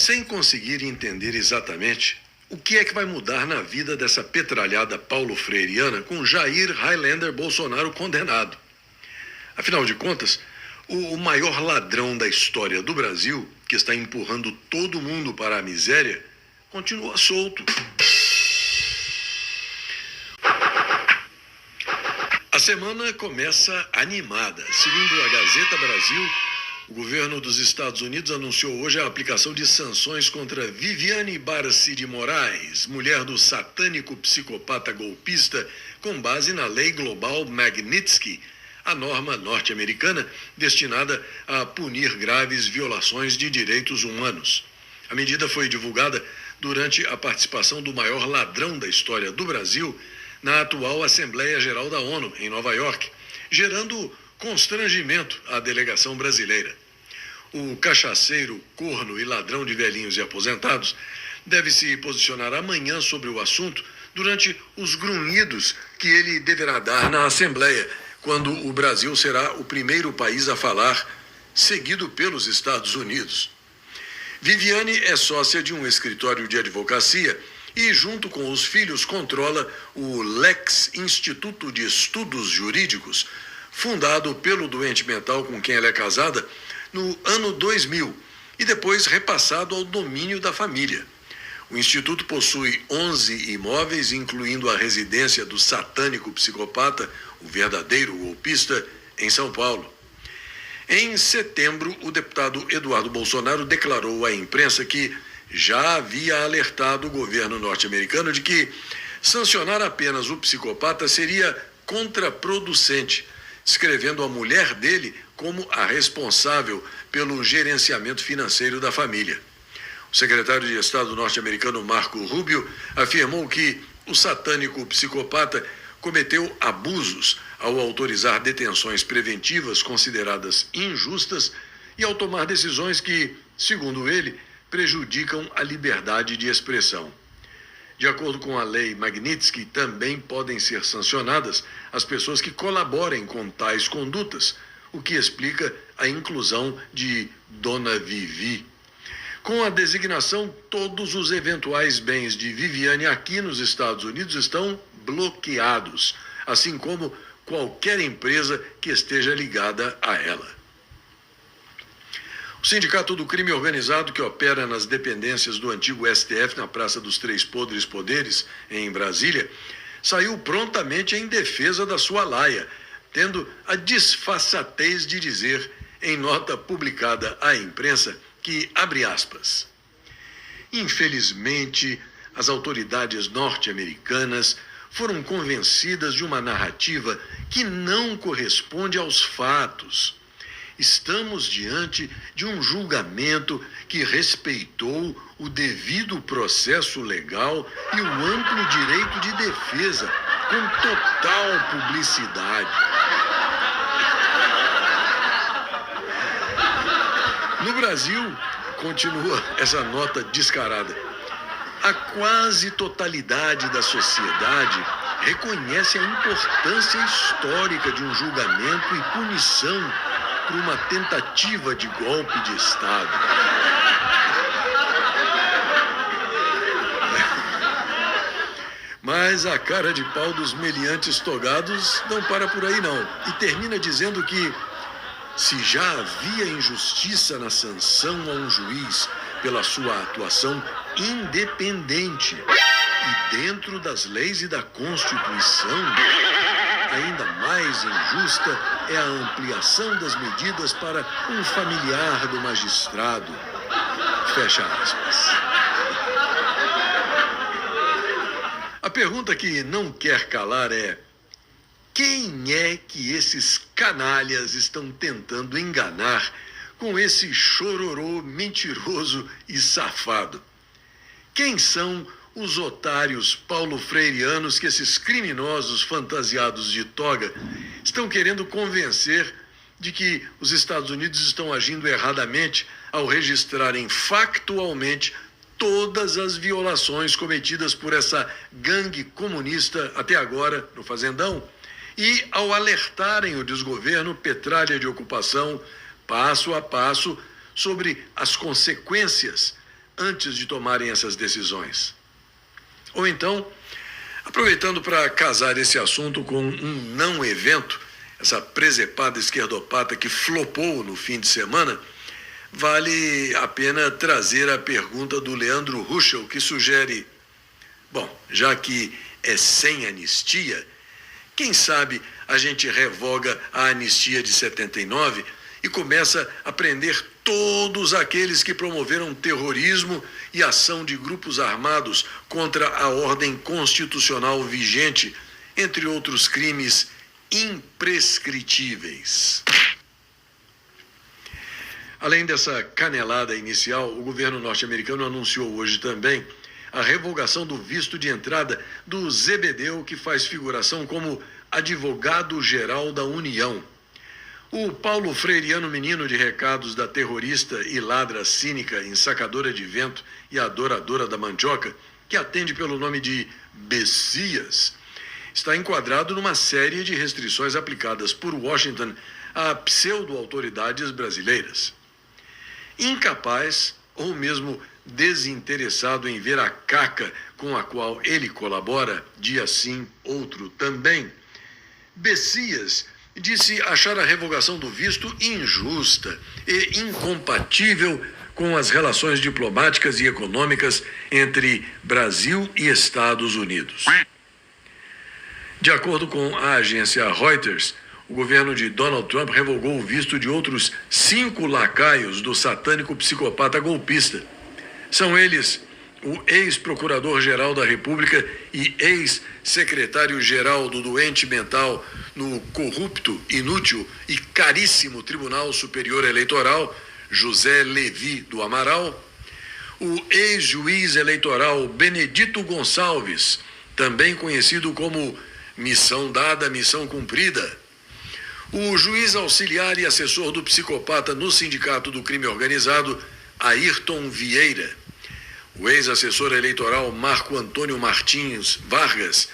sem conseguir entender exatamente o que é que vai mudar na vida dessa petralhada Paulo Freireana com Jair Highlander Bolsonaro condenado. Afinal de contas, o maior ladrão da história do Brasil, que está empurrando todo mundo para a miséria, continua solto. A semana começa animada. Segundo a Gazeta Brasil, o governo dos Estados Unidos anunciou hoje a aplicação de sanções contra Viviane Barci de Moraes, mulher do satânico psicopata golpista, com base na lei global Magnitsky, a norma norte-americana destinada a punir graves violações de direitos humanos. A medida foi divulgada durante a participação do maior ladrão da história do Brasil na atual Assembleia Geral da ONU, em Nova York, gerando constrangimento à delegação brasileira. O cachaceiro, corno e ladrão de velhinhos e aposentados deve se posicionar amanhã sobre o assunto durante os grunhidos que ele deverá dar na Assembleia, quando o Brasil será o primeiro país a falar, seguido pelos Estados Unidos. Viviane é sócia de um escritório de advocacia e, junto com os filhos, controla o Lex Instituto de Estudos Jurídicos, fundado pelo doente mental com quem ela é casada no ano 2000 e depois repassado ao domínio da família. O Instituto possui 11 imóveis, incluindo a residência do satânico psicopata, o verdadeiro golpista, em São Paulo. Em setembro, o deputado Eduardo Bolsonaro declarou à imprensa que já havia alertado o governo norte-americano de que sancionar apenas o psicopata seria contraproducente, descrevendo a mulher dele como a responsável pelo gerenciamento financeiro da família. O secretário de Estado norte-americano Marco Rubio afirmou que o satânico psicopata cometeu abusos ao autorizar detenções preventivas consideradas injustas e ao tomar decisões que, segundo ele, prejudicam a liberdade de expressão. De acordo com a lei Magnitsky, também podem ser sancionadas as pessoas que colaborem com tais condutas, o que explica a inclusão de Dona Vivi. Com a designação, todos os eventuais bens de Viviane aqui nos Estados Unidos estão bloqueados, assim como qualquer empresa que esteja ligada a ela. O Sindicato do Crime Organizado, que opera nas dependências do antigo STF na Praça dos Três Poderes, em Brasília, saiu prontamente em defesa da sua laia, tendo a disfarçatez de dizer, em nota publicada à imprensa, que, abre aspas, infelizmente, as autoridades norte-americanas foram convencidas de uma narrativa que não corresponde aos fatos. Estamos diante de um julgamento que respeitou o devido processo legal e o amplo direito de defesa, com total publicidade. No Brasil, continua essa nota descarada, a quase totalidade da sociedade reconhece a importância histórica de um julgamento e punição por uma tentativa de golpe de Estado. Mas a cara de pau dos meliantes togados não para por aí não, e termina dizendo que se já havia injustiça na sanção a um juiz pela sua atuação independente e dentro das leis e da Constituição, ainda mais injusta é a ampliação das medidas para um familiar do magistrado. Fecha aspas. A pergunta que não quer calar é: quem é que esses canalhas estão tentando enganar com esse chororô mentiroso e safado? Quem são os otários paulo-freireanos que esses criminosos fantasiados de toga estão querendo convencer de que os Estados Unidos estão agindo erradamente ao registrarem factualmente todas as violações cometidas por essa gangue comunista até agora no Fazendão e ao alertarem o desgoverno petralha de ocupação passo a passo sobre as consequências antes de tomarem essas decisões. Ou então, aproveitando para casar esse assunto com um não evento, essa presepada esquerdopata que flopou no fim de semana, vale a pena trazer a pergunta do Leandro Ruschel, que sugere, bom, já que é sem anistia, quem sabe a gente revoga a anistia de 79 e começa a prender todos aqueles que promoveram terrorismo e ação de grupos armados contra a ordem constitucional vigente, entre outros crimes imprescritíveis. Além dessa canelada inicial, o governo norte-americano anunciou hoje também a revogação do visto de entrada do Zebedeu, que faz figuração como advogado-geral da União. O Paulo Freiriano, menino de recados da terrorista e ladra cínica, ensacadora de vento e adoradora da mandioca, que atende pelo nome de Bessias, está enquadrado numa série de restrições aplicadas por Washington a pseudo-autoridades brasileiras. Incapaz ou mesmo desinteressado em ver a caca com a qual ele colabora, dia sim, outro também, Bessias disse achar a revogação do visto injusta e incompatível com as relações diplomáticas e econômicas entre Brasil e Estados Unidos. De acordo com a agência Reuters, o governo de Donald Trump revogou o visto de outros 5 lacaios do satânico psicopata golpista. São eles o ex-procurador-geral da República e ex-secretário-geral do doente mental no corrupto, inútil e caríssimo Tribunal Superior Eleitoral, José Levi do Amaral, o ex-juiz eleitoral Benedito Gonçalves, também conhecido como missão dada, missão cumprida, o juiz auxiliar e assessor do psicopata no Sindicato do Crime Organizado, Ayrton Vieira, o ex-assessor eleitoral Marco Antônio Martins Vargas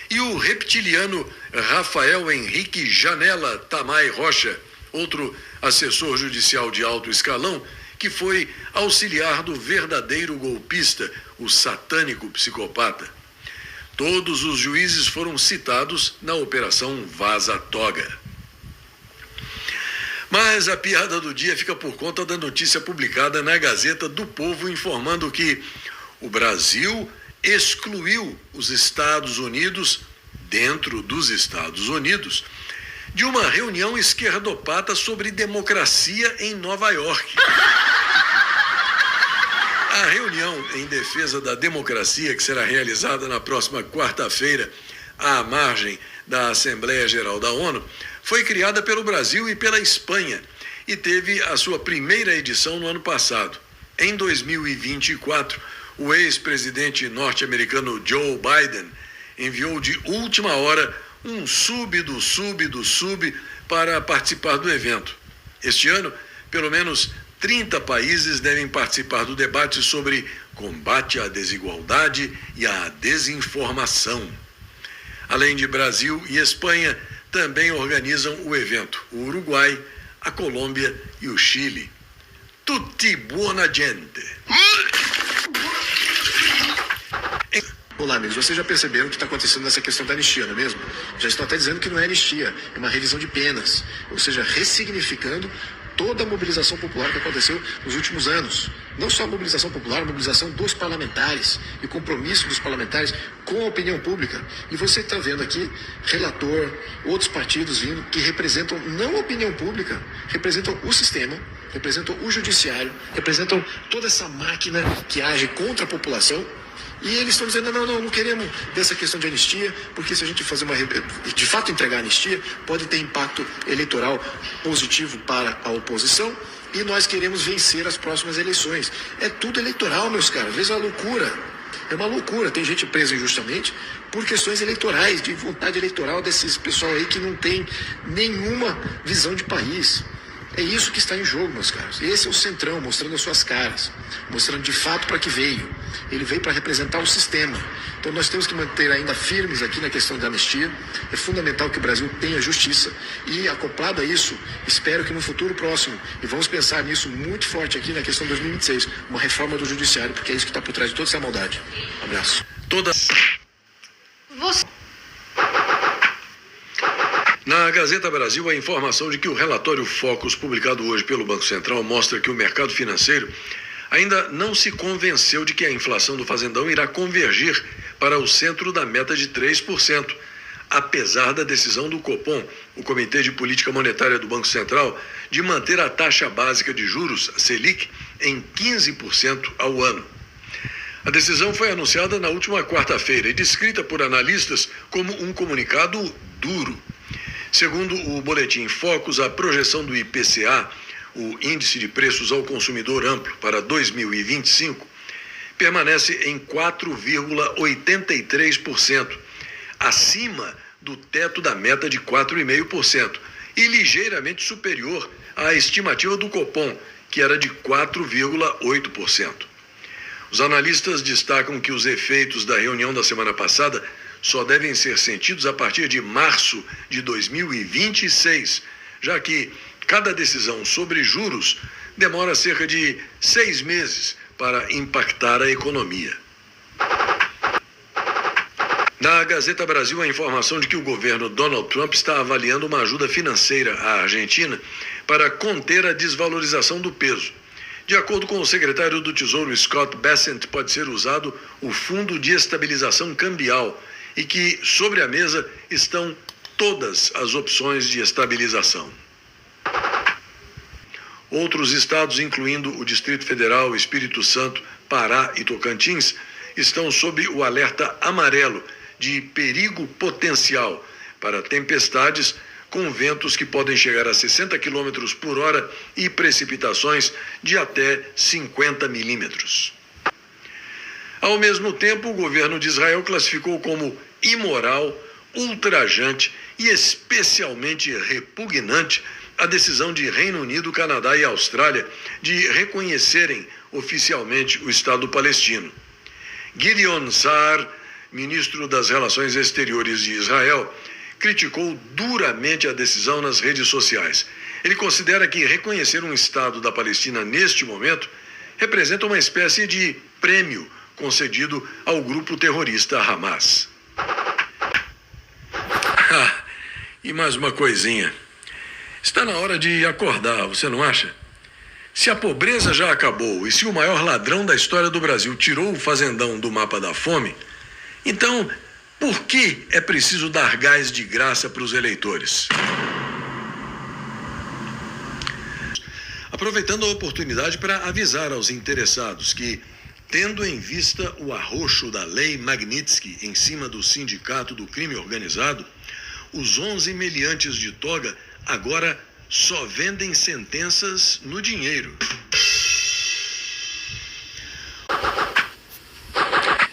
e o reptiliano Rafael Henrique Janela Tamay Rocha, outro assessor judicial de alto escalão, que foi auxiliar do verdadeiro golpista, o satânico psicopata. Todos os juízes foram citados na Operação Vaza Toga. Mas a piada do dia fica por conta da notícia publicada na Gazeta do Povo, informando que o Brasil excluiu os Estados Unidos, dentro dos Estados Unidos, de uma reunião esquerdopata sobre democracia em Nova York. A reunião em defesa da democracia, que será realizada na próxima quarta-feira, à margem da Assembleia Geral da ONU, foi criada pelo Brasil e pela Espanha e teve a sua primeira edição no ano passado. Em 2024, o ex-presidente norte-americano Joe Biden enviou de última hora um sub para participar do evento. Este ano, pelo menos 30 países devem participar do debate sobre combate à desigualdade e à desinformação. Além de Brasil e Espanha, também organizam o evento o Uruguai, a Colômbia e o Chile. Tutti buona gente. Olá, amigos. Vocês já perceberam o que está acontecendo nessa questão da anistia, não é mesmo? Já estão até dizendo que não é anistia, é uma revisão de penas. Ou seja, ressignificando toda a mobilização popular que aconteceu nos últimos anos. Não só a mobilização popular, a mobilização dos parlamentares e o compromisso dos parlamentares com a opinião pública. E você está vendo aqui relator, outros partidos vindo que representam não a opinião pública, representam o sistema, representam o judiciário, representam toda essa máquina que age contra a população. E eles estão dizendo, não queremos dessa questão de anistia, porque se a gente fazer de fato entregar a anistia, pode ter impacto eleitoral positivo para a oposição e nós queremos vencer as próximas eleições. É tudo eleitoral, meus caros. Às vezes é uma loucura. É uma loucura. Tem gente presa injustamente por questões eleitorais, de vontade eleitoral desses pessoal aí que não tem nenhuma visão de país. É isso que está em jogo, meus caros. Esse é o Centrão, mostrando as suas caras, mostrando de fato para que veio. ele veio para representar o sistema. Então nós temos que manter ainda firmes aqui na questão da anistia. É fundamental que o Brasil tenha justiça e, acoplado a isso, espero que no futuro próximo, e vamos pensar nisso muito forte aqui na questão de 2026, uma reforma do judiciário, porque é isso que está por trás de toda essa maldade. Um abraço. Na Gazeta Brasil, a informação de que o relatório Focus, publicado hoje pelo Banco Central, mostra que o mercado financeiro ainda não se convenceu de que a inflação do fazendão irá convergir para o centro da meta de 3%, apesar da decisão do Copom, o Comitê de Política Monetária do Banco Central, de manter a taxa básica de juros, Selic, em 15% ao ano. A decisão foi anunciada na última quarta-feira e descrita por analistas como um comunicado duro. Segundo o boletim Focus, a projeção do IPCA, o Índice de Preços ao Consumidor Amplo, para 2025, permanece em 4,83%, acima do teto da meta de 4,5% e ligeiramente superior à estimativa do Copom, que era de 4,8%. Os analistas destacam que os efeitos da reunião da semana passada só devem ser sentidos a partir de março de 2026, já que cada decisão sobre juros demora cerca de 6 meses para impactar a economia. Na Gazeta Brasil, a informação de que o governo Donald Trump está avaliando uma ajuda financeira à Argentina para conter a desvalorização do peso. De acordo com o secretário do Tesouro Scott Bessent, pode ser usado o Fundo de Estabilização Cambial e que, sobre a mesa, estão todas as opções de estabilização. Outros estados, incluindo o Distrito Federal, Espírito Santo, Pará e Tocantins, estão sob o alerta amarelo de perigo potencial para tempestades com ventos que podem chegar a 60 km por hora e precipitações de até 50 milímetros. Ao mesmo tempo, o governo de Israel classificou como imoral, ultrajante e especialmente repugnante a decisão de Reino Unido, Canadá e Austrália de reconhecerem oficialmente o Estado palestino. Gideon Saar, ministro das Relações Exteriores de Israel, criticou duramente a decisão nas redes sociais. Ele considera que reconhecer um Estado da Palestina neste momento representa uma espécie de prêmio concedido ao grupo terrorista Hamas. E mais uma coisinha. Está na hora de acordar, você não acha? Se a pobreza já acabou e se o maior ladrão da história do Brasil tirou o fazendão do mapa da fome, então por que é preciso dar gás de graça para os eleitores? Aproveitando a oportunidade para avisar aos interessados que, tendo em vista o arroxo da lei Magnitsky em cima do sindicato do crime organizado, os 11 meliantes de toga agora só vendem sentenças no dinheiro.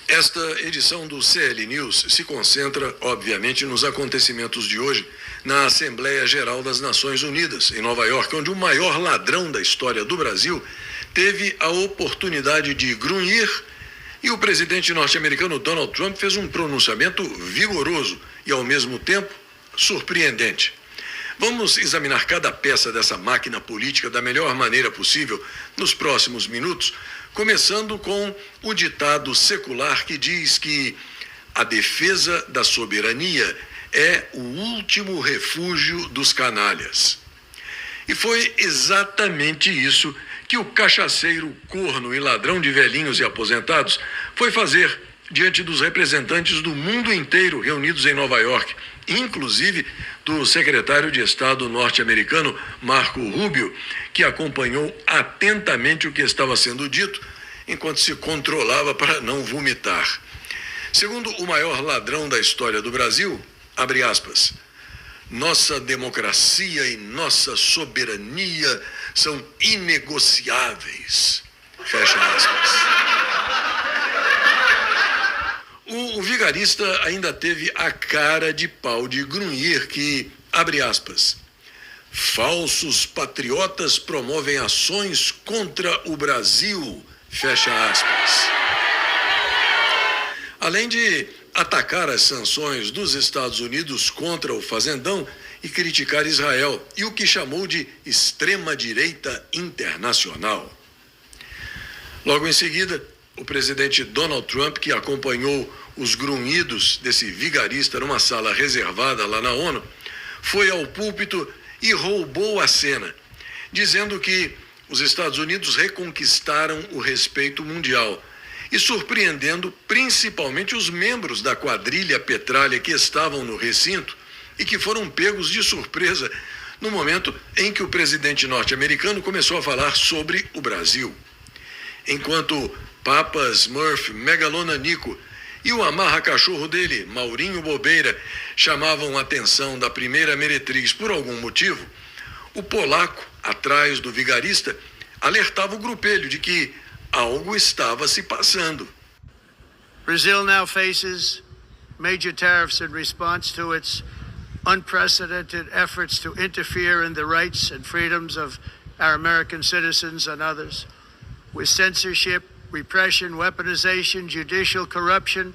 Esta edição do CL News se concentra, obviamente, nos acontecimentos de hoje na Assembleia Geral das Nações Unidas, em Nova York, onde o maior ladrão da história do Brasil teve a oportunidade de grunhir e o presidente norte-americano Donald Trump fez um pronunciamento vigoroso e, ao mesmo tempo, surpreendente. Vamos examinar cada peça dessa máquina política da melhor maneira possível nos próximos minutos, começando com o ditado secular que diz que a defesa da soberania é o último refúgio dos canalhas. E foi exatamente isso que o cachaceiro, corno e ladrão de velhinhos e aposentados foi fazer diante dos representantes do mundo inteiro reunidos em Nova York, inclusive do secretário de Estado norte-americano Marco Rubio, que acompanhou atentamente o que estava sendo dito enquanto se controlava para não vomitar. Segundo o maior ladrão da história do Brasil, abre aspas, nossa democracia e nossa soberania são inegociáveis. Fecha aspas. O vigarista ainda teve a cara de pau de grunhir que, abre aspas, falsos patriotas promovem ações contra o Brasil, fecha aspas. além de atacar as sanções dos Estados Unidos contra o fazendão e criticar Israel e o que chamou de extrema-direita internacional. Logo em seguida, o presidente Donald Trump, que acompanhou os grunhidos desse vigarista numa sala reservada lá na ONU, foi ao púlpito e roubou a cena, dizendo que os Estados Unidos reconquistaram o respeito mundial e surpreendendo principalmente os membros da quadrilha petralha que estavam no recinto e que foram pegos de surpresa no momento em que o presidente norte-americano começou a falar sobre o Brasil. Enquanto Papas Murphy Megalonanico e o amarra-cachorro dele, Maurinho Bobeira, chamavam a atenção da primeira meretriz por algum motivo, o polaco, atrás do vigarista, alertava o grupelho de que algo estava se passando. Brazil now faces major tariffs in response to its unprecedented efforts to interfere in the rights and freedoms of our American citizens and others, with censorship, repression, weaponization, judicial corruption,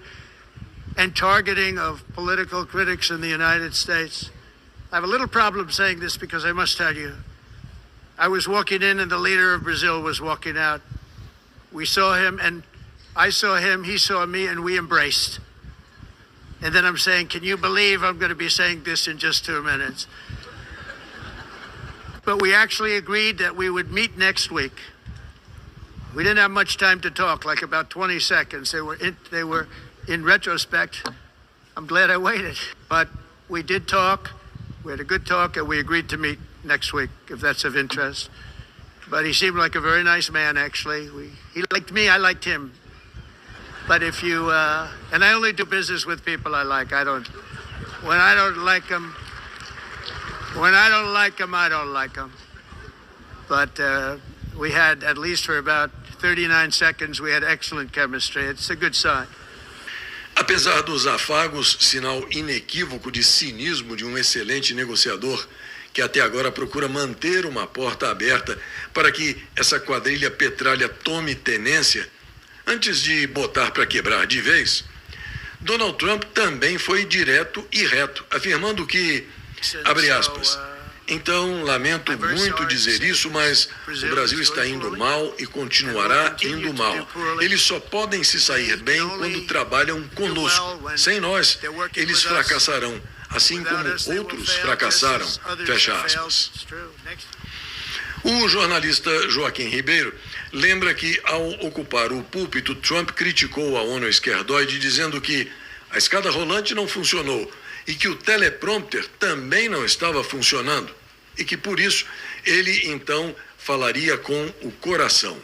and targeting of political critics in the United States. I have a little problem saying this because I must tell you, I was walking in and the leader of Brazil was walking out. We saw him and I saw him, he saw me, and we embraced. And then I'm saying, can you believe I'm going to be saying this in just 2 minutes? But we actually agreed that we would meet next week. We didn't have much time to talk, like about 20 seconds. They were in retrospect, I'm glad I waited. But we did talk, we had a good talk, and we agreed to meet next week, if that's of interest. But he seemed like a very nice man, actually. He liked me, I liked him. But if you, and I only do business with people I like. When I don't like them, I don't like them. But we had, at least for about 39 seconds, we had excellent chemistry. It's a good sign. Apesar dos afagos, sinal inequívoco de cinismo de um excelente negociador que até agora procura manter uma porta aberta para que essa quadrilha petralha tome tenência, antes de botar para quebrar de vez, Donald Trump também foi direto e reto, afirmando que, abre aspas, então lamento muito dizer isso, mas o Brasil está indo mal e continuará indo mal. Eles só podem se sair bem quando trabalham conosco. Sem nós, eles fracassarão, assim como outros fracassaram, fecha aspas. O jornalista Joaquim Ribeiro lembra que, ao ocupar o púlpito, Trump criticou a ONU esquerdoide, dizendo que a escada rolante não funcionou e que o teleprompter também não estava funcionando e que, por isso, ele, então, falaria com o coração.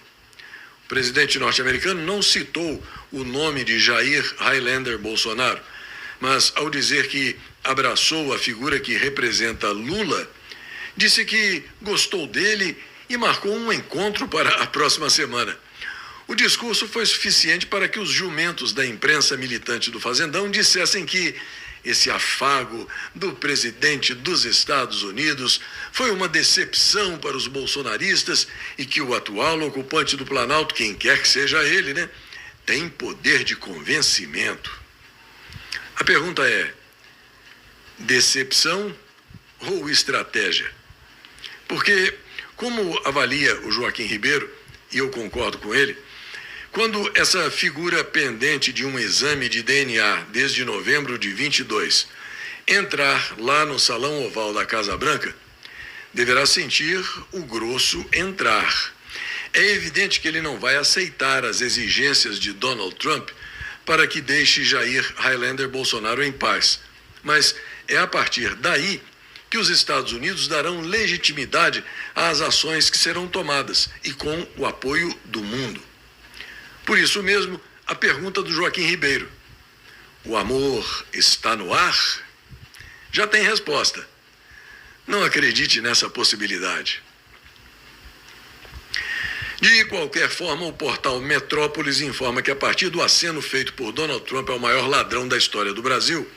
O presidente norte-americano não citou o nome de Jair Highlander Bolsonaro, mas, ao dizer que abraçou a figura que representa Lula, disse que gostou dele e marcou um encontro para a próxima semana. O discurso foi suficiente para que os jumentos da imprensa militante do Fazendão dissessem que esse afago do presidente dos Estados Unidos foi uma decepção para os bolsonaristas e que o atual ocupante do Planalto, quem quer que seja ele, né, tem poder de convencimento. A pergunta é: decepção ou estratégia? Porque, como avalia o Joaquim Ribeiro, e eu concordo com ele, quando essa figura pendente de um exame de DNA desde novembro de 22 entrar lá no Salão Oval da Casa Branca, deverá sentir o grosso entrar. É evidente que ele não vai aceitar as exigências de Donald Trump para que deixe Jair Highlander Bolsonaro em paz. Mas é a partir daí que os Estados Unidos darão legitimidade às ações que serão tomadas e com o apoio do mundo. Por isso mesmo, a pergunta do Joaquim Ribeiro: o amor está no ar? Já tem resposta. Não acredite nessa possibilidade. De qualquer forma, o portal Metrópolis informa que, a partir do aceno feito por Donald Trump ao maior ladrão da história do Brasil,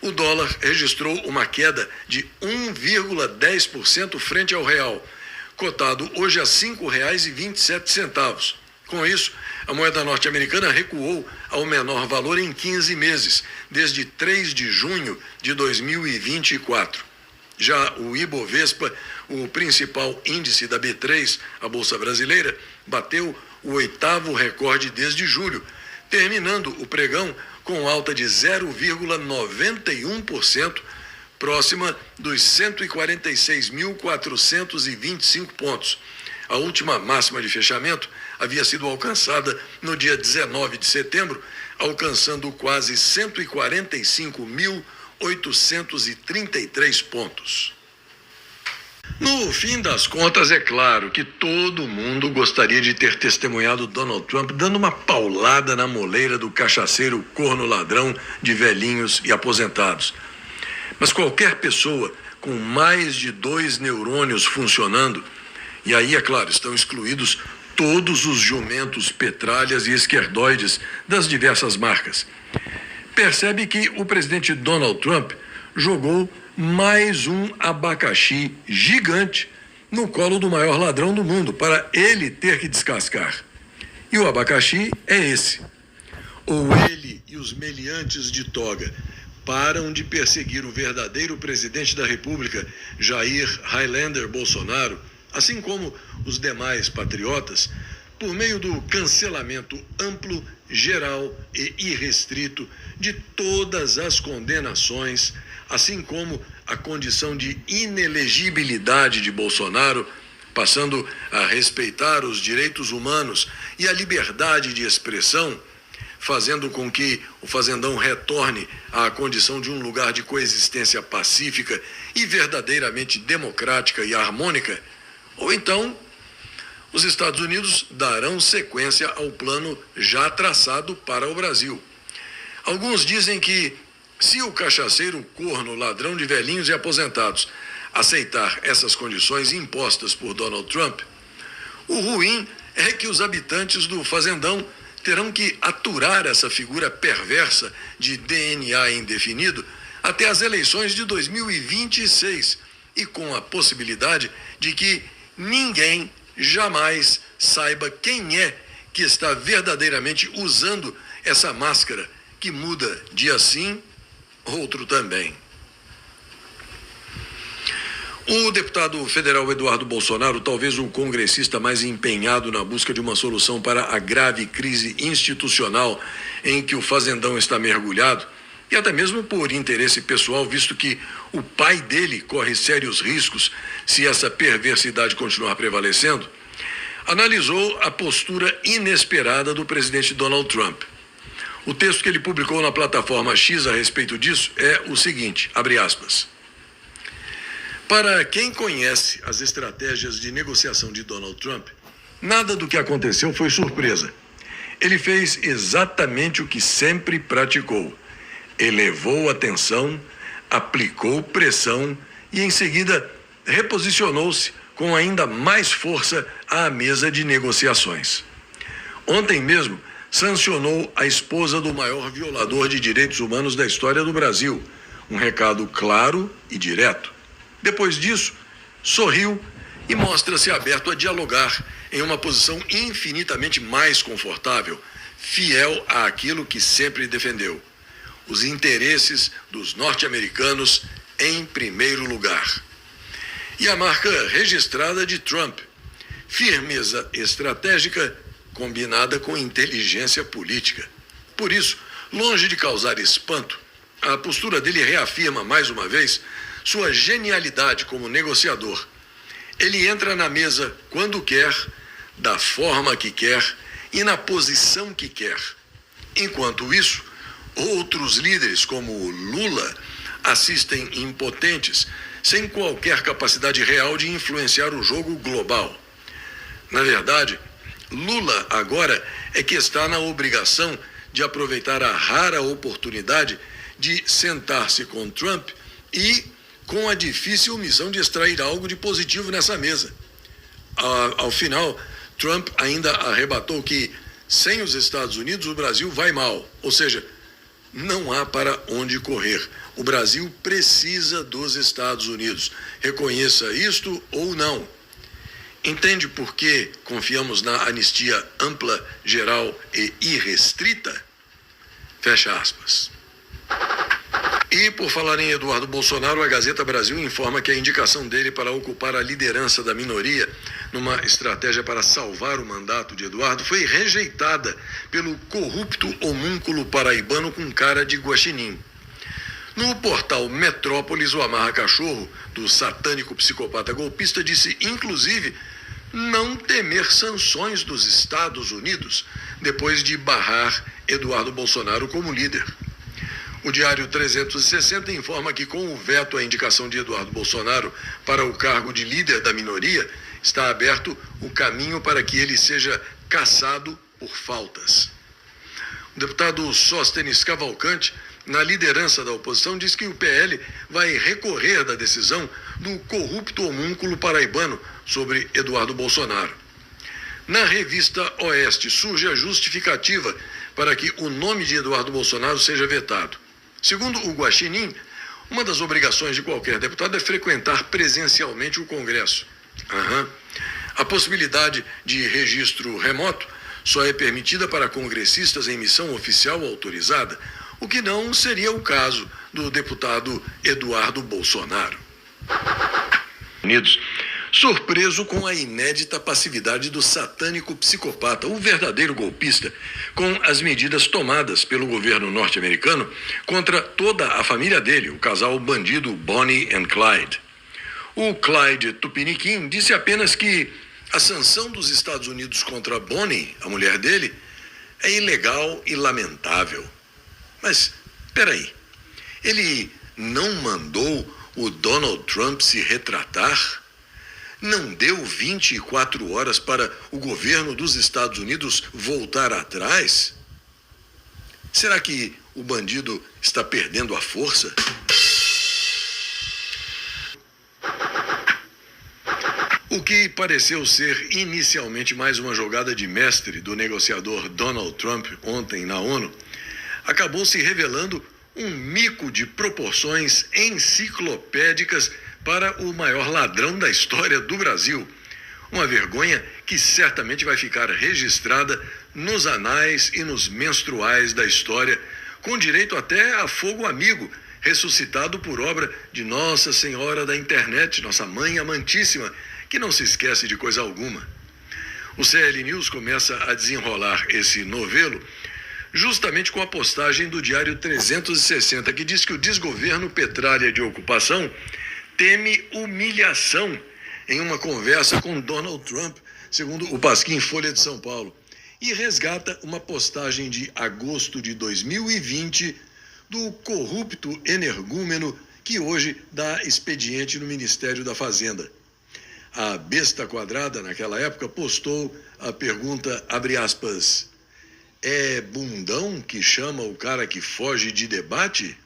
o dólar registrou uma queda de 1,10% frente ao real, cotado hoje a R$ 5,27, Com isso, a moeda norte-americana recuou ao menor valor em 15 meses, desde 3 de junho de 2024. Já o Ibovespa, o principal índice da B3, a Bolsa Brasileira, bateu o 8º recorde desde julho, terminando o pregão com alta de 0,91%, próxima dos 146.425 pontos. A última máxima de fechamento havia sido alcançada no dia 19 de setembro, alcançando quase 145.833 pontos. No fim das contas, é claro que todo mundo gostaria de ter testemunhado Donald Trump dando uma paulada na moleira do cachaceiro corno ladrão de velhinhos e aposentados. Mas qualquer pessoa com mais de 2 neurônios funcionando, e aí, é claro, estão excluídos todos os jumentos, petralhas e esquerdoides das diversas marcas, percebe que o presidente Donald Trump jogou mais um abacaxi gigante no colo do maior ladrão do mundo, para ele ter que descascar. E o abacaxi é esse. Ou ele e os meliantes de toga param de perseguir o verdadeiro presidente da República, Jair Highlander Bolsonaro, assim como os demais patriotas, por meio do cancelamento amplo, geral e irrestrito de todas as condenações, assim como a condição de inelegibilidade de Bolsonaro, passando a respeitar os direitos humanos e a liberdade de expressão, fazendo com que o fazendão retorne à condição de um lugar de coexistência pacífica e verdadeiramente democrática e harmônica, ou então os Estados Unidos darão sequência ao plano já traçado para o Brasil. Alguns dizem que, se o cachaceiro, corno, ladrão de velhinhos e aposentados aceitar essas condições impostas por Donald Trump, o ruim é que os habitantes do fazendão terão que aturar essa figura perversa de DNA indefinido até as eleições de 2026, e com a possibilidade de que ninguém jamais saiba quem é que está verdadeiramente usando essa máscara que muda dia sim, outro também. O deputado federal Eduardo Bolsonaro, talvez o congressista mais empenhado na busca de uma solução para a grave crise institucional em que o fazendão está mergulhado, e até mesmo por interesse pessoal, visto que o pai dele corre sérios riscos se essa perversidade continuar prevalecendo, analisou a postura inesperada do presidente Donald Trump. O texto que ele publicou na plataforma X a respeito disso é o seguinte, abre aspas: para quem conhece as estratégias de negociação de Donald Trump, nada do que aconteceu foi surpresa. Ele fez exatamente o que sempre praticou. Elevou a tensão, aplicou pressão e, em seguida, reposicionou-se com ainda mais força à mesa de negociações. Ontem mesmo, sancionou a esposa do maior violador de direitos humanos da história do Brasil. Um recado claro e direto. Depois disso, sorriu e mostra-se aberto a dialogar em uma posição infinitamente mais confortável, fiel àquilo que sempre defendeu: os interesses dos norte-americanos em primeiro lugar. E a marca registrada de Trump: firmeza estratégica combinada com inteligência política. Por isso, longe de causar espanto, a postura dele reafirma mais uma vez sua genialidade como negociador. Ele entra na mesa quando quer, da forma que quer e na posição que quer. Enquanto isso, outros líderes, como o Lula, assistem impotentes, sem qualquer capacidade real de influenciar o jogo global. Na verdade, Lula agora é que está na obrigação de aproveitar a rara oportunidade de sentar-se com Trump e com a difícil missão de extrair algo de positivo nessa mesa. Ao final, Trump ainda arrebatou que, sem os Estados Unidos, o Brasil vai mal. Ou seja, não há para onde correr. O Brasil precisa dos Estados Unidos. Reconheça isto ou não. Entende por que confiamos na anistia ampla, geral e irrestrita? Fecha aspas. E, por falar em Eduardo Bolsonaro, a Gazeta Brasil informa que a indicação dele para ocupar a liderança da minoria numa estratégia para salvar o mandato de Eduardo foi rejeitada pelo corrupto homúnculo paraibano com cara de guaxinim. No portal Metrópolis, o amarra-cachorro do satânico psicopata golpista disse, inclusive, não temer sanções dos Estados Unidos depois de barrar Eduardo Bolsonaro como líder. O Diário 360 informa que, com o veto à indicação de Eduardo Bolsonaro para o cargo de líder da minoria, está aberto o caminho para que ele seja caçado por faltas. O deputado Sóstenes Cavalcante, na liderança da oposição, diz que o PL vai recorrer da decisão do corrupto homúnculo paraibano sobre Eduardo Bolsonaro. Na revista Oeste surge a justificativa para que o nome de Eduardo Bolsonaro seja vetado. Segundo o Guaxinim, uma das obrigações de qualquer deputado é frequentar presencialmente o Congresso. A possibilidade de registro remoto só é permitida para congressistas em missão oficial autorizada, o que não seria o caso do deputado Eduardo Bolsonaro. Unidos, surpreso com a inédita passividade do satânico psicopata, o verdadeiro golpista, com as medidas tomadas pelo governo norte-americano contra toda a família dele, o casal bandido Bonnie and Clyde. O Clyde Tupiniquim disse apenas que a sanção dos Estados Unidos contra Bonnie, a mulher dele, é ilegal e lamentável. Mas, peraí, ele não mandou o Donald Trump se retratar? Não deu 24 horas para o governo dos Estados Unidos voltar atrás? Será que o bandido está perdendo a força? O que pareceu ser inicialmente mais uma jogada de mestre do negociador Donald Trump ontem na ONU, acabou se revelando um mico de proporções enciclopédicas para o maior ladrão da história do Brasil. Uma vergonha que certamente vai ficar registrada nos anais e nos menstruais da história, com direito até a fogo amigo, ressuscitado por obra de Nossa Senhora da Internet, nossa mãe amantíssima, que não se esquece de coisa alguma. O CL News começa a desenrolar esse novelo justamente com a postagem do Diário 360, que diz que o desgoverno Petralha de ocupação teme humilhação em uma conversa com Donald Trump, segundo o Pasquim Folha de São Paulo, e resgata uma postagem de agosto de 2020 do corrupto energúmeno que hoje dá expediente no Ministério da Fazenda. A besta quadrada, naquela época, postou a pergunta, abre aspas, é bundão que chama o cara que foge de debate?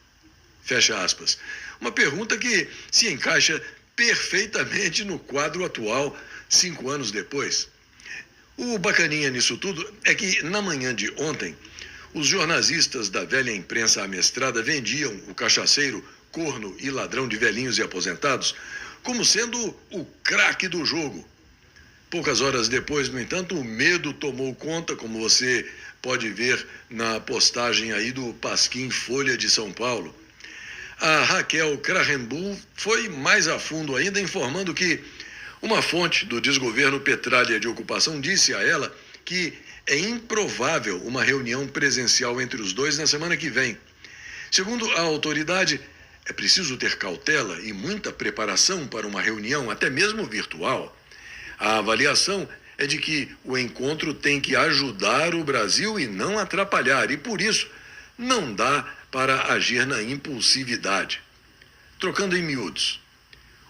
Fecha aspas. Uma pergunta que se encaixa perfeitamente no quadro atual, 5 anos depois. O bacaninha nisso tudo é que, na manhã de ontem, os jornalistas da velha imprensa amestrada vendiam o cachaceiro, corno e ladrão de velhinhos e aposentados como sendo o craque do jogo. Poucas horas depois, no entanto, o medo tomou conta, como você pode ver na postagem aí do Pasquim Folha de São Paulo. A Raquel Krahenbuhl foi mais a fundo ainda, informando que uma fonte do desgoverno Petralha de ocupação disse a ela que é improvável uma reunião presencial entre os dois na semana que vem. Segundo a autoridade, é preciso ter cautela e muita preparação para uma reunião, até mesmo virtual. A avaliação é de que o encontro tem que ajudar o Brasil e não atrapalhar, e por isso não dá para agir na impulsividade. Trocando em miúdos,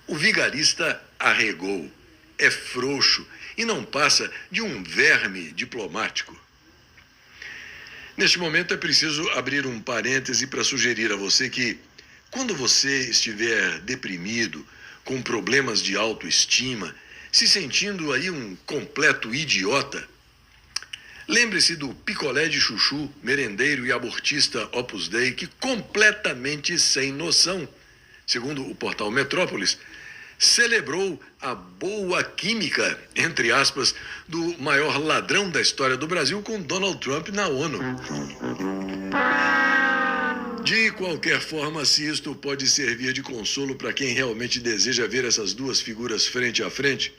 o vigarista arregou, é frouxo e não passa de um verme diplomático. Neste momento é preciso abrir um parêntese para sugerir a você que, quando você estiver deprimido, com problemas de autoestima, se sentindo aí um completo idiota, lembre-se do picolé de chuchu, merendeiro e abortista Opus Dei, que completamente sem noção, segundo o portal Metrópolis, celebrou a boa química, entre aspas, do maior ladrão da história do Brasil com Donald Trump na ONU. De qualquer forma, se isto pode servir de consolo para quem realmente deseja ver essas duas figuras frente a frente,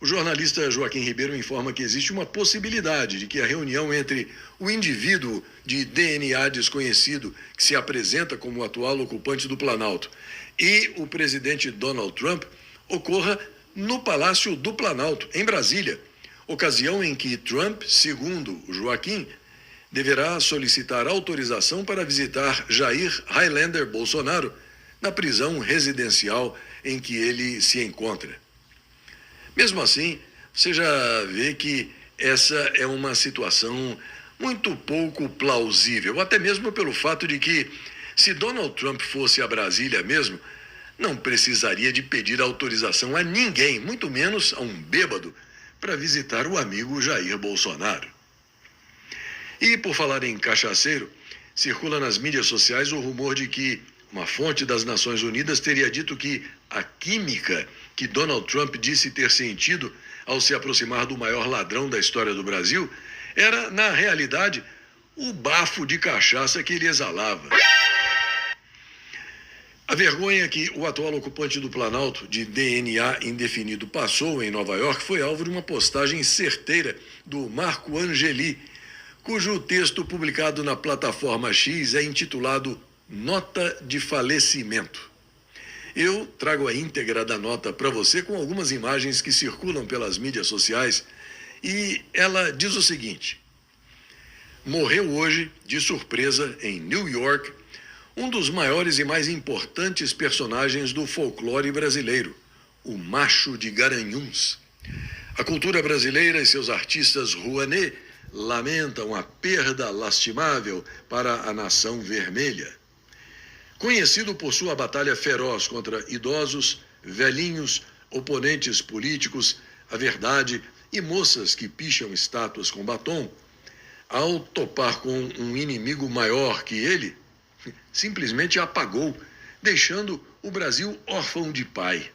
o jornalista Joaquim Ribeiro informa que existe uma possibilidade de que a reunião entre o indivíduo de DNA desconhecido, que se apresenta como o atual ocupante do Planalto, e o presidente Donald Trump ocorra no Palácio do Planalto, em Brasília, ocasião em que Trump, segundo Joaquim, deverá solicitar autorização para visitar Jair Highlander Bolsonaro na prisão residencial em que ele se encontra. Mesmo assim, você já vê que essa é uma situação muito pouco plausível, até mesmo pelo fato de que, se Donald Trump fosse a Brasília mesmo, não precisaria de pedir autorização a ninguém, muito menos a um bêbado, para visitar o amigo Jair Bolsonaro. E, por falar em cachaceiro, circula nas mídias sociais o rumor de que uma fonte das Nações Unidas teria dito que a química que Donald Trump disse ter sentido ao se aproximar do maior ladrão da história do Brasil era, na realidade, o bafo de cachaça que ele exalava. A vergonha que o atual ocupante do Planalto, de DNA indefinido, passou em Nova York foi alvo de uma postagem certeira do Marco Angeli, cujo texto publicado na plataforma X é intitulado Nota de Falecimento. Eu trago a íntegra da nota para você com algumas imagens que circulam pelas mídias sociais e ela diz o seguinte: morreu hoje, de surpresa, em New York, um dos maiores e mais importantes personagens do folclore brasileiro, o Macho de Garanhuns. A cultura brasileira e seus artistas rouanais lamentam a perda lastimável para a nação vermelha. Conhecido por sua batalha feroz contra idosos, velhinhos, oponentes políticos, a verdade e moças que picham estátuas com batom, ao topar com um inimigo maior que ele, simplesmente apagou, deixando o Brasil órfão de pai.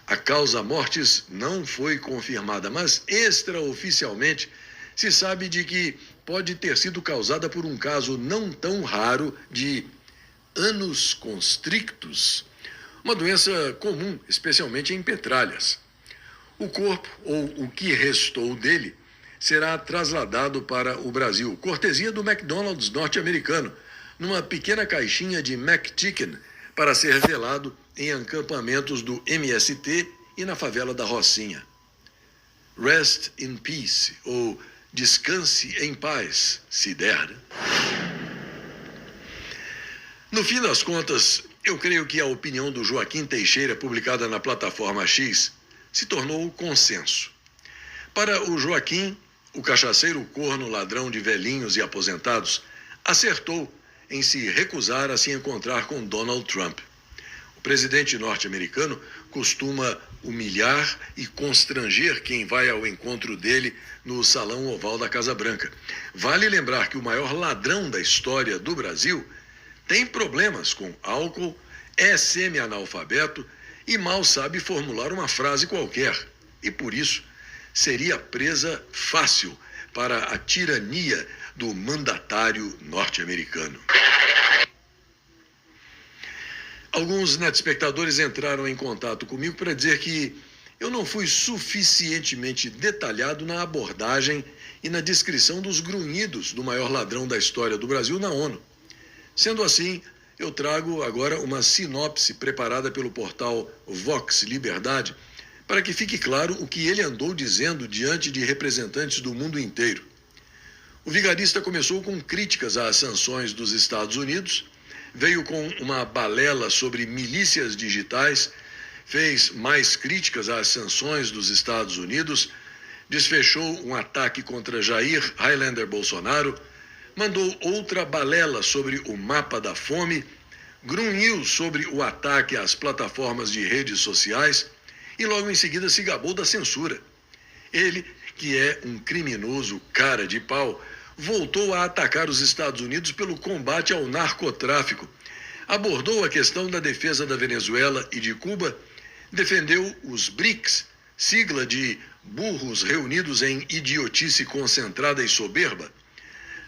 A causa mortis não foi confirmada, mas extraoficialmente se sabe de que pode ter sido causada por um caso não tão raro de anus constrictus, uma doença comum, especialmente em petralhas. O corpo, ou o que restou dele, será trasladado para o Brasil, cortesia do McDonald's norte-americano, numa pequena caixinha de McChicken, para ser velado em acampamentos do MST e na favela da Rocinha. Rest in peace, ou descanse em paz, se der. No fim das contas, eu creio que a opinião do Joaquim Teixeira, publicada na plataforma X, se tornou consenso. Para o Joaquim, o cachaceiro corno ladrão de velhinhos e aposentados acertou em se recusar a se encontrar com Donald Trump. O presidente norte-americano costuma humilhar e constranger quem vai ao encontro dele no Salão Oval da Casa Branca. Vale lembrar que o maior ladrão da história do Brasil tem problemas com álcool, é semi-analfabeto e mal sabe formular uma frase qualquer. E por isso seria presa fácil para a tirania do mandatário norte-americano. Alguns netespectadores entraram em contato comigo para dizer que eu não fui suficientemente detalhado na abordagem e na descrição dos grunhidos do maior ladrão da história do Brasil na ONU. Sendo assim, eu trago agora uma sinopse preparada pelo portal Vox Liberdade para que fique claro o que ele andou dizendo diante de representantes do mundo inteiro. O vigarista começou com críticas às sanções dos Estados Unidos, veio com uma balela sobre milícias digitais, fez mais críticas às sanções dos Estados Unidos, desfechou um ataque contra Jair Highlander Bolsonaro, mandou outra balela sobre o mapa da fome, grunhiu sobre o ataque às plataformas de redes sociais e logo em seguida se gabou da censura. Ele, que é um criminoso cara de pau, voltou a atacar os Estados Unidos pelo combate ao narcotráfico, abordou a questão da defesa da Venezuela e de Cuba, defendeu os BRICS, sigla de burros reunidos em idiotice concentrada e soberba,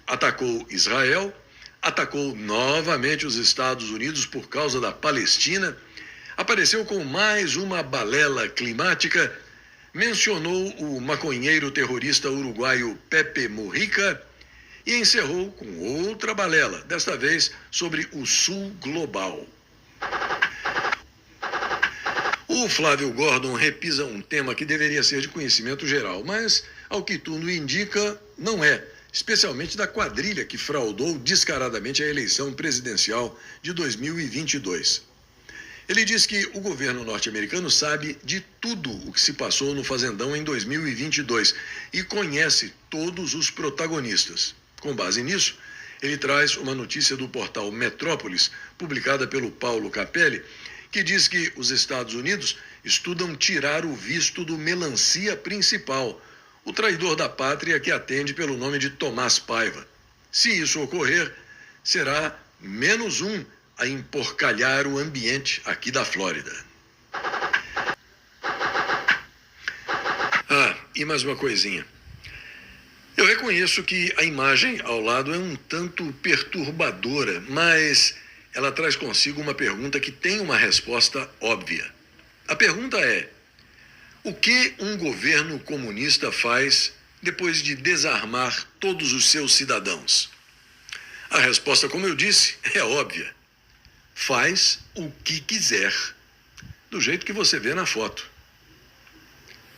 atacou Israel, atacou novamente os Estados Unidos por causa da Palestina, apareceu com mais uma balela climática, mencionou o maconheiro terrorista uruguaio Pepe Mujica e encerrou com outra balela, desta vez sobre o Sul Global. O Flávio Gordon repisa um tema que deveria ser de conhecimento geral, mas, ao que tudo indica, não é, especialmente da quadrilha que fraudou descaradamente a eleição presidencial de 2022. Ele diz que o governo norte-americano sabe de tudo o que se passou no Fazendão em 2022 e conhece todos os protagonistas. Com base nisso, ele traz uma notícia do portal Metrópolis, publicada pelo Paulo Capelli, que diz que os Estados Unidos estudam tirar o visto do melancia principal, o traidor da pátria que atende pelo nome de Tomás Paiva. Se isso ocorrer, será menos um a emporcalhar o ambiente aqui da Flórida. E mais uma coisinha. Eu reconheço que a imagem ao lado é um tanto perturbadora, mas ela traz consigo uma pergunta que tem uma resposta óbvia. A pergunta é: o que um governo comunista faz depois de desarmar todos os seus cidadãos? A resposta, como eu disse, é óbvia. Faz o que quiser, do jeito que você vê na foto.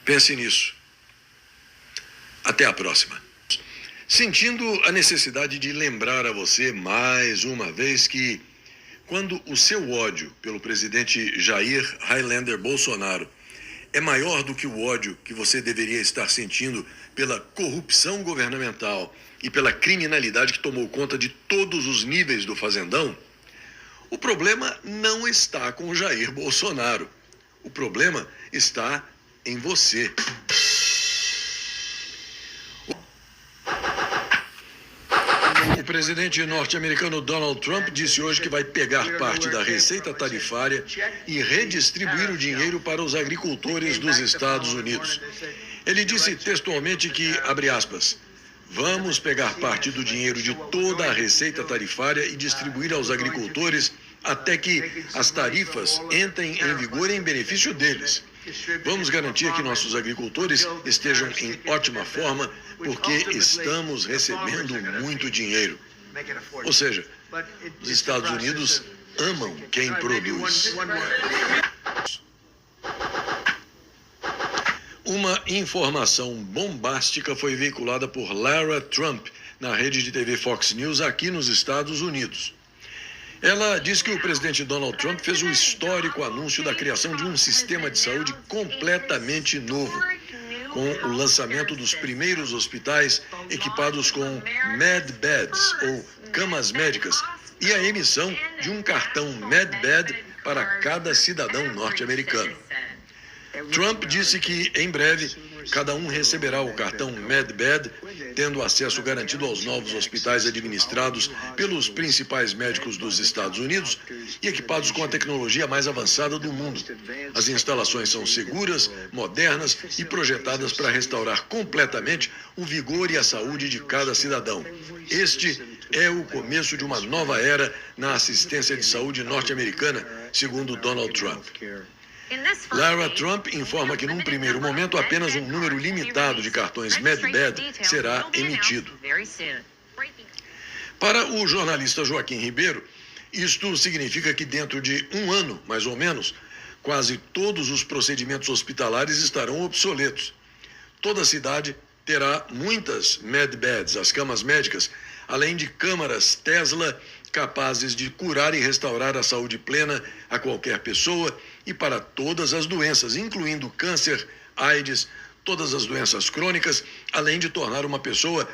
Pense nisso. Até a próxima. Sentindo a necessidade de lembrar a você mais uma vez que, quando o seu ódio pelo presidente Jair Highlander Bolsonaro é maior do que o ódio que você deveria estar sentindo pela corrupção governamental e pela criminalidade que tomou conta de todos os níveis do Fazendão, o problema não está com o Jair Bolsonaro. O problema está em você. O presidente norte-americano Donald Trump disse hoje que vai pegar parte da receita tarifária e redistribuir o dinheiro para os agricultores dos Estados Unidos. Ele disse textualmente que, abre aspas, vamos pegar parte do dinheiro de toda a receita tarifária e distribuir aos agricultores até que as tarifas entrem em vigor em benefício deles. Vamos garantir que nossos agricultores estejam em ótima forma, porque estamos recebendo muito dinheiro. Ou seja, os Estados Unidos amam quem produz. Uma informação bombástica foi veiculada por Lara Trump na rede de TV Fox News aqui nos Estados Unidos. Ela diz que o presidente Donald Trump fez o histórico anúncio da criação de um sistema de saúde completamente novo, com o lançamento dos primeiros hospitais equipados com MedBeds, ou camas médicas, e a emissão de um cartão MedBed para cada cidadão norte-americano. Trump disse que, em breve, cada um receberá o cartão MedBed, tendo acesso garantido aos novos hospitais administrados pelos principais médicos dos Estados Unidos e equipados com a tecnologia mais avançada do mundo. As instalações são seguras, modernas e projetadas para restaurar completamente o vigor e a saúde de cada cidadão. Este é o começo de uma nova era na assistência de saúde norte-americana, segundo Donald Trump. Lara Trump informa que, num primeiro momento, apenas um número limitado de cartões MedBed será emitido. Para o jornalista Joaquim Ribeiro, isto significa que dentro de um ano, mais ou menos, quase todos os procedimentos hospitalares estarão obsoletos. Toda a cidade terá muitas MedBeds, as camas médicas, além de câmaras Tesla capazes de curar e restaurar a saúde plena a qualquer pessoa e para todas as doenças, incluindo câncer, AIDS, todas as doenças crônicas, além de tornar uma pessoa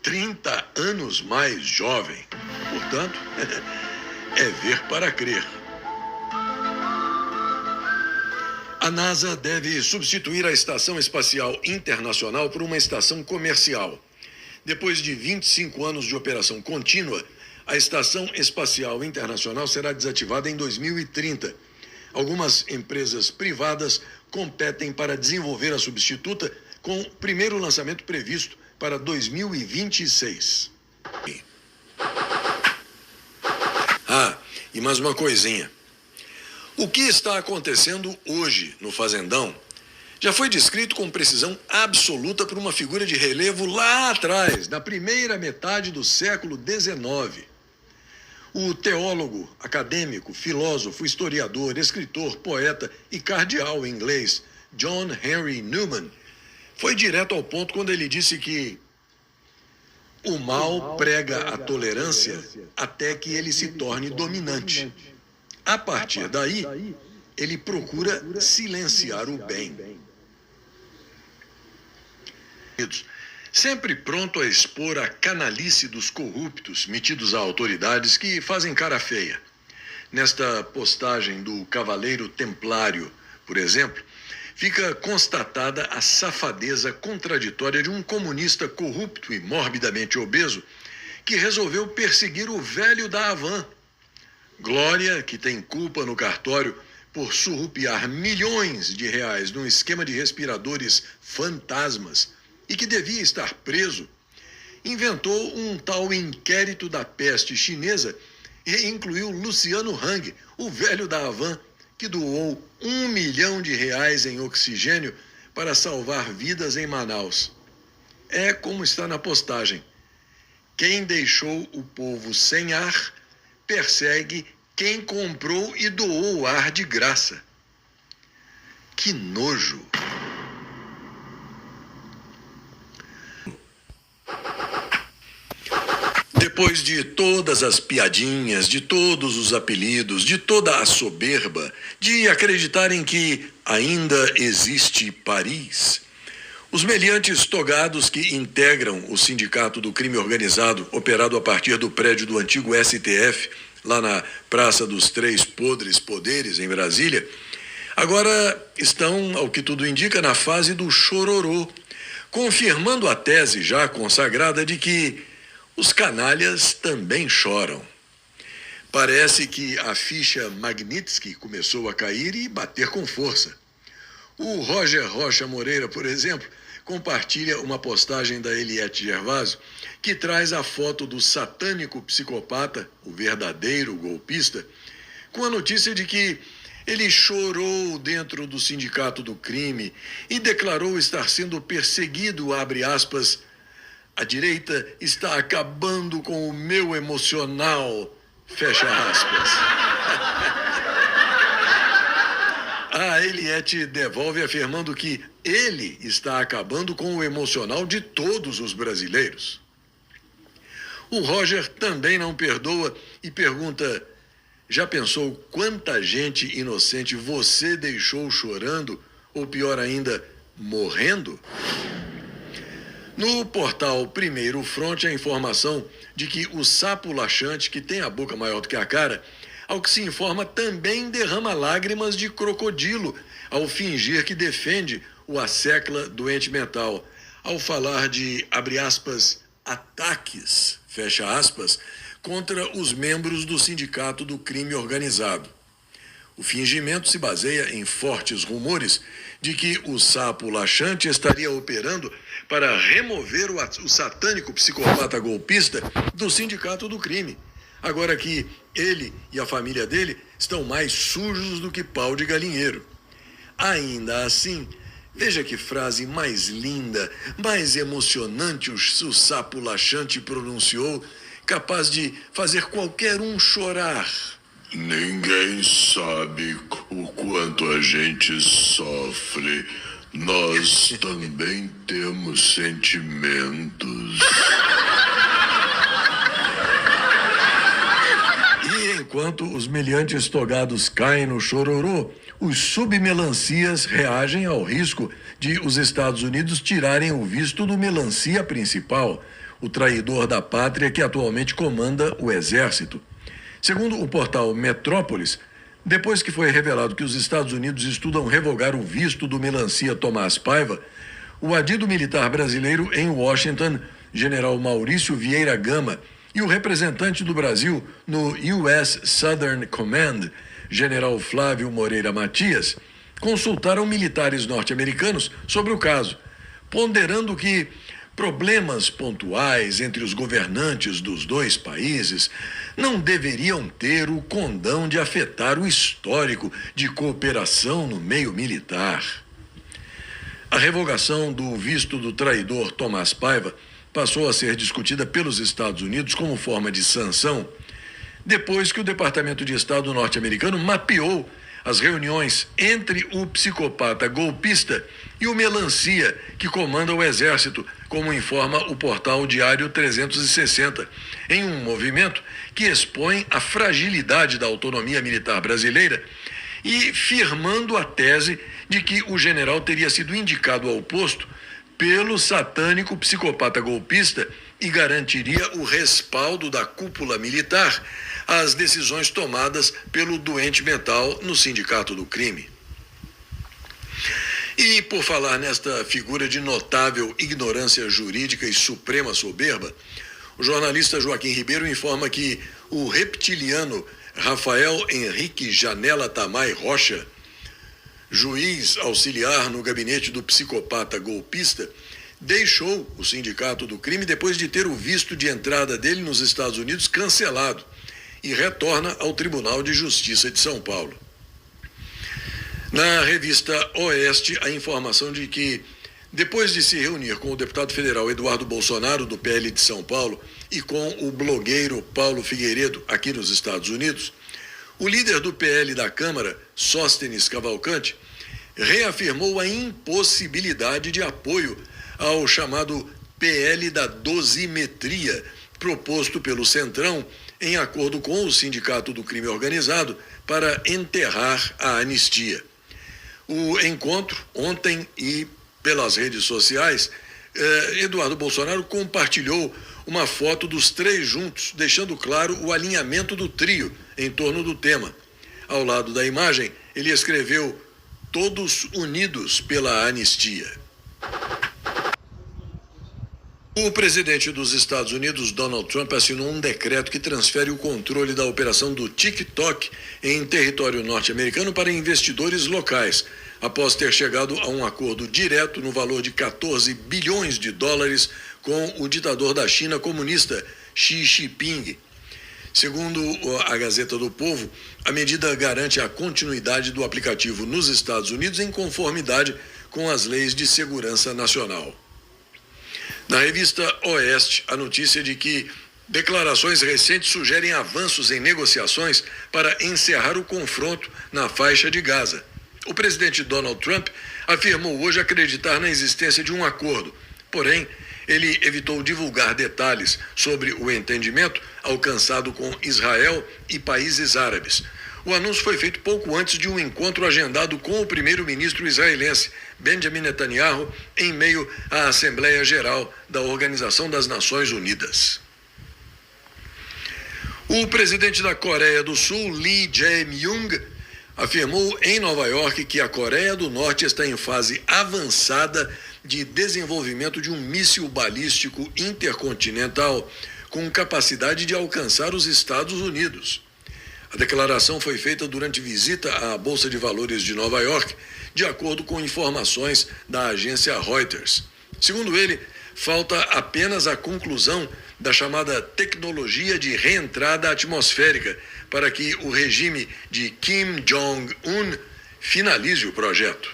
30 anos mais jovem. Portanto, é ver para crer. A NASA deve substituir a Estação Espacial Internacional por uma estação comercial. Depois de 25 anos de operação contínua, a Estação Espacial Internacional será desativada em 2030. Algumas empresas privadas competem para desenvolver a substituta, com o primeiro lançamento previsto para 2026. E mais uma coisinha. O que está acontecendo hoje no Fazendão já foi descrito com precisão absoluta por uma figura de relevo lá atrás, na primeira metade do século XIX. O teólogo, acadêmico, filósofo, historiador, escritor, poeta e cardeal inglês John Henry Newman foi direto ao ponto quando ele disse que o mal prega a tolerância até que ele se torne dominante. A partir daí, ele procura silenciar o bem. Sempre pronto a expor a canalice dos corruptos metidos a autoridades que fazem cara feia. Nesta postagem do Cavaleiro Templário, por exemplo, fica constatada a safadeza contraditória de um comunista corrupto e morbidamente obeso que resolveu perseguir o velho da Havan. Glória, que tem culpa no cartório por surrupiar milhões de reais num esquema de respiradores fantasmas e que devia estar preso, inventou um tal inquérito da peste chinesa e incluiu Luciano Hang, o velho da Havan, que doou R$1 milhão em oxigênio para salvar vidas em Manaus. É como está na postagem. Quem deixou o povo sem ar persegue quem comprou e doou o ar de graça. Que nojo! Depois de todas as piadinhas, de todos os apelidos, de toda a soberba, de acreditarem que ainda existe Paris, os meliantes togados que integram o Sindicato do Crime Organizado, operado a partir do prédio do antigo STF, lá na Praça dos Três Podres Poderes, em Brasília, agora estão, ao que tudo indica, na fase do chororô, confirmando a tese já consagrada de que os canalhas também choram. Parece que a ficha Magnitsky começou a cair e bater com força. O Roger Rocha Moreira, por exemplo, compartilha uma postagem da Eliette Gervásio que traz a foto do satânico psicopata, o verdadeiro golpista, com a notícia de que ele chorou dentro do Sindicato do Crime e declarou estar sendo perseguido, abre aspas, "A direita está acabando com o meu emocional", fecha aspas. A Eliette devolve afirmando que ele está acabando com o emocional de todos os brasileiros. O Roger também não perdoa e pergunta: já pensou quanta gente inocente você deixou chorando, ou pior ainda, morrendo? No portal Primeiro Fronte, a informação de que o sapo laxante, que tem a boca maior do que a cara, ao que se informa, também derrama lágrimas de crocodilo ao fingir que defende o Assecla doente mental, ao falar de, abre aspas, ataques, fecha aspas, contra os membros do Sindicato do Crime Organizado. O fingimento se baseia em fortes rumores de que o sapo laxante estaria operando para remover o satânico psicopata golpista do Sindicato do Crime, agora que ele e a família dele estão mais sujos do que pau de galinheiro. Ainda assim, veja que frase mais linda, mais emocionante o sapo laxante pronunciou, capaz de fazer qualquer um chorar. Ninguém sabe o quanto a gente sofre. Nós também temos sentimentos. E enquanto os meliantes togados caem no chororô, os submelancias reagem ao risco de os Estados Unidos tirarem o visto do melancia principal, o traidor da pátria que atualmente comanda o exército. Segundo o portal Metrópolis, depois que foi revelado que os Estados Unidos estudam revogar o visto do melancia Tomás Paiva, o adido militar brasileiro em Washington, general Maurício Vieira Gama, e o representante do Brasil no US Southern Command, general Flávio Moreira Matias, consultaram militares norte-americanos sobre o caso, ponderando que problemas pontuais entre os governantes dos dois países não deveriam ter o condão de afetar o histórico de cooperação no meio militar. A revogação do visto do traidor Tomás Paiva passou a ser discutida pelos Estados Unidos como forma de sanção, depois que o Departamento de Estado norte-americano mapeou as reuniões entre o psicopata golpista e o melancia que comanda o Exército, como informa o portal Diário 360, em um movimento que expõe a fragilidade da autonomia militar brasileira e firmando a tese de que o general teria sido indicado ao posto pelo satânico psicopata golpista e garantiria o respaldo da cúpula militar às decisões tomadas pelo doente mental no sindicato do crime. E por falar nesta figura de notável ignorância jurídica e suprema soberba, o jornalista Joaquim Ribeiro informa que o reptiliano Rafael Henrique Janela Tamay Rocha, juiz auxiliar no gabinete do psicopata golpista, deixou o sindicato do crime depois de ter o visto de entrada dele nos Estados Unidos cancelado e retorna ao Tribunal de Justiça de São Paulo. Na revista Oeste, a informação de que, depois de se reunir com o deputado federal Eduardo Bolsonaro, do PL de São Paulo, e com o blogueiro Paulo Figueiredo, aqui nos Estados Unidos, o líder do PL da Câmara, Sóstenes Cavalcante, reafirmou a impossibilidade de apoio ao chamado PL da dosimetria, proposto pelo Centrão, em acordo com o Sindicato do Crime Organizado, para enterrar a anistia. O encontro, ontem e pelas redes sociais, Eduardo Bolsonaro compartilhou uma foto dos três juntos, deixando claro o alinhamento do trio em torno do tema. Ao lado da imagem, ele escreveu: "Todos unidos pela anistia". O presidente dos Estados Unidos, Donald Trump, assinou um decreto que transfere o controle da operação do TikTok em território norte-americano para investidores locais, após ter chegado a um acordo direto no valor de 14 bilhões de dólares com o ditador da China comunista, Xi Jinping. Segundo a Gazeta do Povo, a medida garante a continuidade do aplicativo nos Estados Unidos em conformidade com as leis de segurança nacional. Na revista Oeste, a notícia de que declarações recentes sugerem avanços em negociações para encerrar o confronto na faixa de Gaza. O presidente Donald Trump afirmou hoje acreditar na existência de um acordo, porém, ele evitou divulgar detalhes sobre o entendimento alcançado com Israel e países árabes. O anúncio foi feito pouco antes de um encontro agendado com o primeiro-ministro israelense, Benjamin Netanyahu, em meio à Assembleia Geral da Organização das Nações Unidas. O presidente da Coreia do Sul, Lee Jae-myung, afirmou em Nova York que a Coreia do Norte está em fase avançada de desenvolvimento de um míssil balístico intercontinental com capacidade de alcançar os Estados Unidos. A declaração foi feita durante visita à Bolsa de Valores de Nova York, de acordo com informações da agência Reuters. Segundo ele, falta apenas a conclusão da chamada tecnologia de reentrada atmosférica para que o regime de Kim Jong-un finalize o projeto.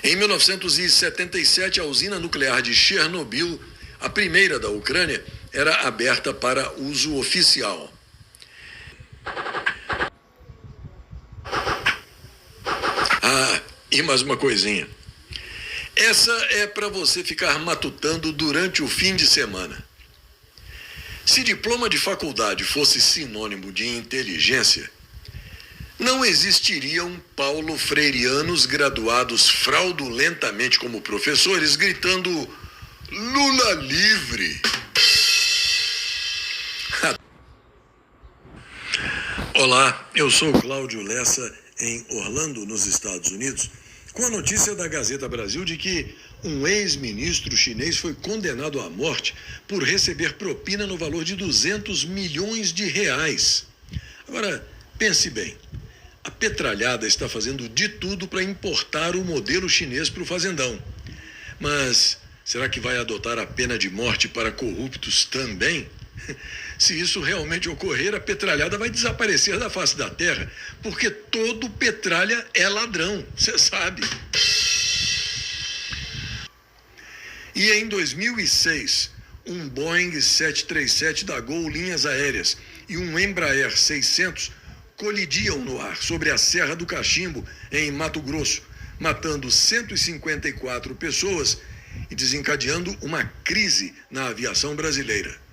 Em 1977, a usina nuclear de Chernobyl, a primeira da Ucrânia, era aberta para uso oficial. E mais uma coisinha. Essa é para você ficar matutando durante o fim de semana. Se diploma de faculdade fosse sinônimo de inteligência, não existiriam paulo freireanos graduados fraudulentamente como professores gritando "Lula livre". Olá, eu sou Cláudio Lessa, em Orlando, nos Estados Unidos, com a notícia da Gazeta Brasil de que um ex-ministro chinês foi condenado à morte por receber propina no valor de 200 milhões de reais. Agora, Pense bem, a petralhada está fazendo de tudo para importar o modelo chinês para o fazendão. Mas será que vai adotar a pena de morte para corruptos também? Se isso realmente ocorrer, a petralhada vai desaparecer da face da terra, porque todo petralha é ladrão, você sabe. E em 2006, um Boeing 737 da Gol Linhas Aéreas e um Embraer 600 colidiam no ar sobre a Serra do Cachimbo, em Mato Grosso, matando 154 pessoas e desencadeando uma crise na aviação brasileira.